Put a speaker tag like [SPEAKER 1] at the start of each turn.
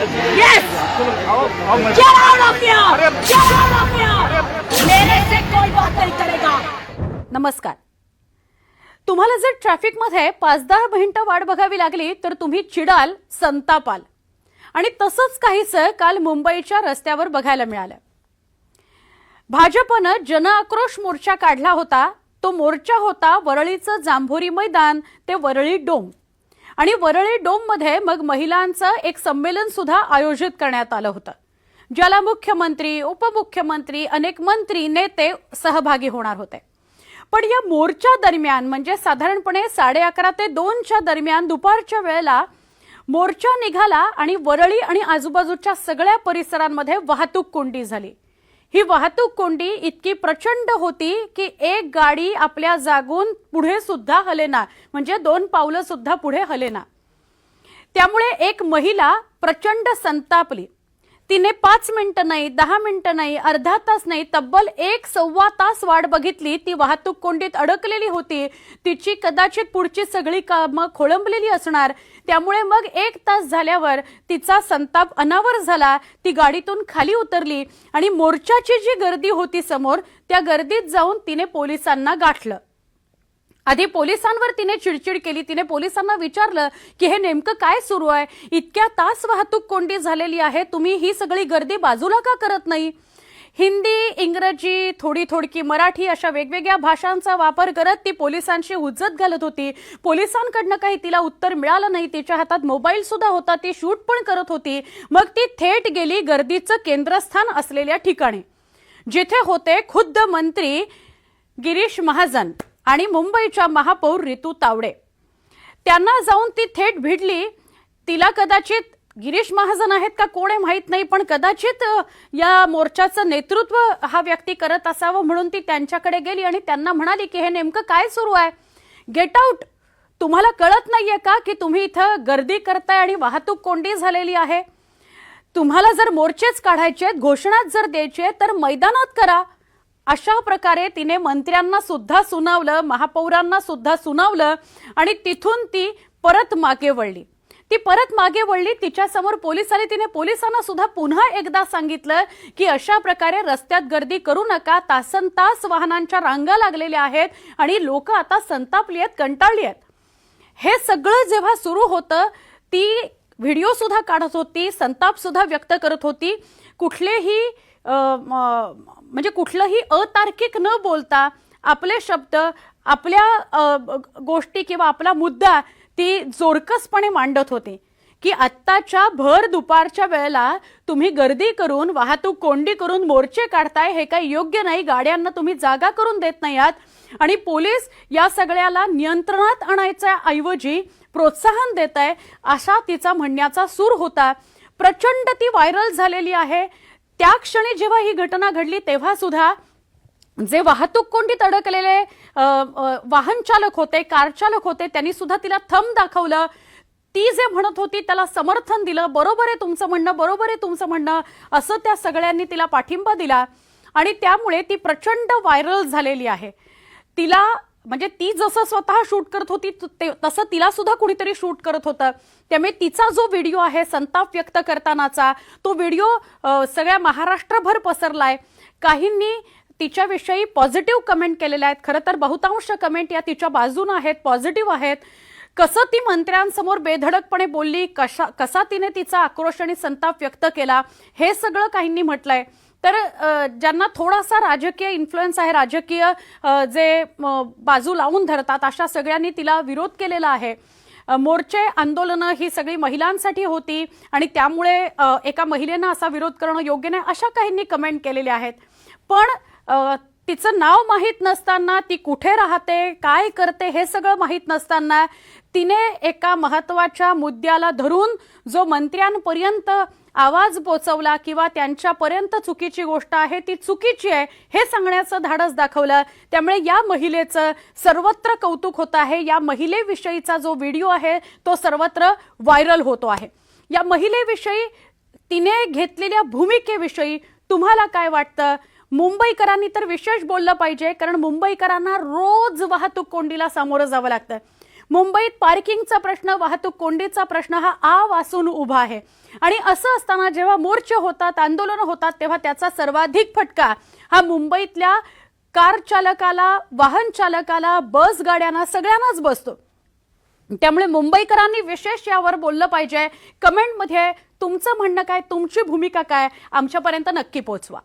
[SPEAKER 1] Yes! Get out of here! Get out of here! मेरे से कोई बात नहीं करेगा.
[SPEAKER 2] नमस्कार. तुम्हाला जर ट्रॅफिक मध्ये 5-10 मिनिटं वाट बघावी लागली तर तुम्ही चिडाल, संतापाल. आणि तसंच काहीसं काल मुंबईच्या रस्त्यावर बघायला मिळालं. भाजपनं जनआक्रोश मोर्चा काढला होता. तो मोर्चा होता वरळीचं जांभोरी मैदान ते वरळी डोम. आणि वरळी डोम मध्ये मग महिलांचं एक संमेलन सुद्धा आयोजित करण्यात आलं होतं, ज्याला मुख्यमंत्री, उपमुख्यमंत्री, अनेक मंत्री, नेते सहभागी होणार होते. पण या मोर्चा दरम्यान म्हणजे साधारणपणे 11:30 ते 2च्या दरम्यान दुपारच्या वेळेला मोर्चा निघाला आणि वरळी आणि आजूबाजूच्या सगळ्या परिसरांमध्ये वाहतूक कोंडी झाली. ही वाहतूक कोंडी इतकी प्रचंड होती की एक गाडी आपल्या जागून पुढे सुद्धा हलेना, म्हणजे 2 पावलं सुद्धा पुढे हलेना. त्यामुळे एक महिला प्रचंड संतापली. तिने 5 मिनिटं नाही, 10 मिनिटं नाही, अर्धा तास नाही, तब्बल 1-1.25 तास वाट बघितली. ती वाहतूक कोंडीत अडकलेली होती. तिची कदाचित पुढची सगळी कामं खोळंबलेली असणार. त्यामुळे मग 1 तास झाल्यावर तिचा संताप अनावर झाला. ती गाडीतून खाली उतरली आणि मोर्चाची जी गर्दी होती समोर, त्या गर्दीत जाऊन तिने पोलिसांना गाठलं. आधी पोलिसांवर तिने चिडचिड केली. तिने पोलिसांना विचारलं की हे नेमकं काय सुरू आहे, इतक्या तास वाहतूक कोंडी झालेली आहे, तुम्ही ही सगळी गर्दी बाजूला का करत नाही. हिंदी, इंग्रजी, थोडी मराठी अशा वेगवेगळ्या भाषांचा वापर करत ती पोलिसांशी हुज्जत घालत होती. पोलिसांकडनं काही तिला उत्तर मिळालं नाही. तिच्या हातात मोबाईल सुद्धा होता, ती शूट पण करत होती. मग ती थेट गेली गर्दीचं केंद्रस्थान असलेल्या ठिकाणी, जिथे होते खुद्द मंत्री गिरीश महाजन आणि मुंबईच्या महापौर रितू तावडे. त्यांना जाऊन ती थेट भिडली. तिला कदाचित गिरीश महाजन आहेत का कोण आहे माहीत नाही, पण कदाचित या मोर्चाचं नेतृत्व हा व्यक्ती करत असावं म्हणून ती त्यांच्याकडे गेली आणि त्यांना म्हणाली की हे नेमकं काय सुरू आहे, गेट आउट. तुम्हाला कळत नाहीये का की तुम्ही इथं गर्दी करताय आणि वाहतूक कोंडी झालेली आहे. तुम्हाला जर मोर्चेच काढायचे, घोषणाच जर द्यायचे तर मैदानात करा. अशा प्रकारे तिने मंत्र्यांना सुद्धा सुनावलं, महापौरांना सुद्धा सुनावलं आणि तिथून ती परत मागे वळली. तिच्या समोर पोलीस आले. तिने पोलिसांना सुद्धा पुन्हा एकदा सांगितलं की अशा प्रकारे रस्त्यात गर्दी करू नका. तासनतास वाहनांच्या रांगा लागलेल्या आहेत आणि लोक आता संतापली आहेत, कंटाळली आहेत. हे सगळं जेव्हा सुरू होतं ती व्हिडिओ सुद्धा काढत होती, संताप सुद्धा व्यक्त करत होती. कुठलंही अतार्किक न बोलता आपले शब्द, आपल्या गोष्टी किंवा आपला मुद्दा ती जोरकसपणे मांडत होती की आत्ताच्या भर दुपारच्या वेळेला तुम्ही गर्दी करून, वाहतूक कोंडी करून मोर्चे काढताय, हे काही योग्य नाही. गाड्यांना तुम्ही जागा करून देत नाही आहात आणि पोलीस या सगळ्याला नियंत्रणात आणायच्या ऐवजी प्रोत्साहन देत आहे, असा तिचा म्हणण्याचा सूर होता. प्रचंड ती व्हायरल झालेली आहे. त्या क्षणी जेव्हा ही घटना घडली तेव्हा सुद्धा जे वाहतूक कोंडीत अडकलेले वाहन चालक होते, कार चालक होते, त्यांनी सुद्धा तिला थंब दाखवलं. ती जे म्हणत होती त्याला समर्थन दिलं. बरोबर आहे तुमचं म्हणणं, बरोबर आहे तुमचं म्हणणं, असं त्या सगळ्यांनी तिला पाठिंबा दिला आणि त्यामुळे ती प्रचंड व्हायरल झालेली आहे. तिला म्हणजे ती जसं स्वतः शूट करत होती तसं तिला सुद्धा कुणीतरी शूट करत होतं. त्यामुळे तिचा जो व्हिडिओ आहे संताप व्यक्त करतानाचा, तो व्हिडिओ सगळ्या महाराष्ट्रभर पसरलाय. काहींनी तिच्याविषयी पॉझिटिव्ह कमेंट केलेल्या आहेत. खरं तर बहुतांश कमेंट या तिच्या बाजूने आहेत, पॉझिटिव्ह आहेत. कसं ती मंत्र्यांसमोर बेधडकपणे बोलली, कसा तिने तिचा आक्रोश आणि संताप व्यक्त केला, हे सगळं काहींनी म्हटलंय. तर ज्यांना थोडासा राजकीय इन्फ्लुएन्स आहे, राजकीय जे बाजू लावून धरतात, अशा सगळ्यांनी तिला विरोध केलेला आहे. मोर्चे, आंदोलनं ही सगळी महिलांसाठी होती आणि त्यामुळे एका महिलेनं असा विरोध करणं योग्य नाही, अशा काहींनी कमेंट केलेल्या आहेत. पण तिचं नाव माहीत नसताना, ती कुठे राहते, काय करते, हे सगळं माहीत नसताना तिने एका महत्वाच्या मुद्द्याला धरून जो मंत्र्यांपर्यंत आवाज पोचवला किंवा त्यांच्यापर्यंत चुकीची गोष्ट आहे ती चुकीची आहे हे सांगण्याचं धाडस दाखवलं. त्यामुळे या महिलेचं सर्वत्र कौतुक होत आहे. या महिलेविषयीचा जो व्हिडिओ आहे तो सर्वत्र व्हायरल होतो आहे. या महिलेविषयी, तिने घेतलेल्या भूमिकेविषयी तुम्हाला काय वाटतं? मुंबईकरांनी तर विशेष बोललं पाहिजे, कारण मुंबईकरांना रोज वाहतूक कोंडीला सामोरं जावं लागतं. मुंबईत पार्किंगचा प्रश्न, वाहतूक कोंडीचा प्रश्न हा आ वासून उभा आहे. आणि असं असताना जेव्हा मोर्चे होतात, आंदोलन होतात, तेव्हा त्याचा सर्वाधिक फटका हा मुंबईतल्या कार चालकाला, वाहन चालकाला, बस गाड्यांना, सगळ्यांनाच बसतो. त्यामुळे मुंबईकरांनी विशेष यावर बोललं पाहिजे. कमेंटमध्ये तुमचं म्हणणं काय, तुमची भूमिका काय, आमच्यापर्यंत नक्की पोहोचवा.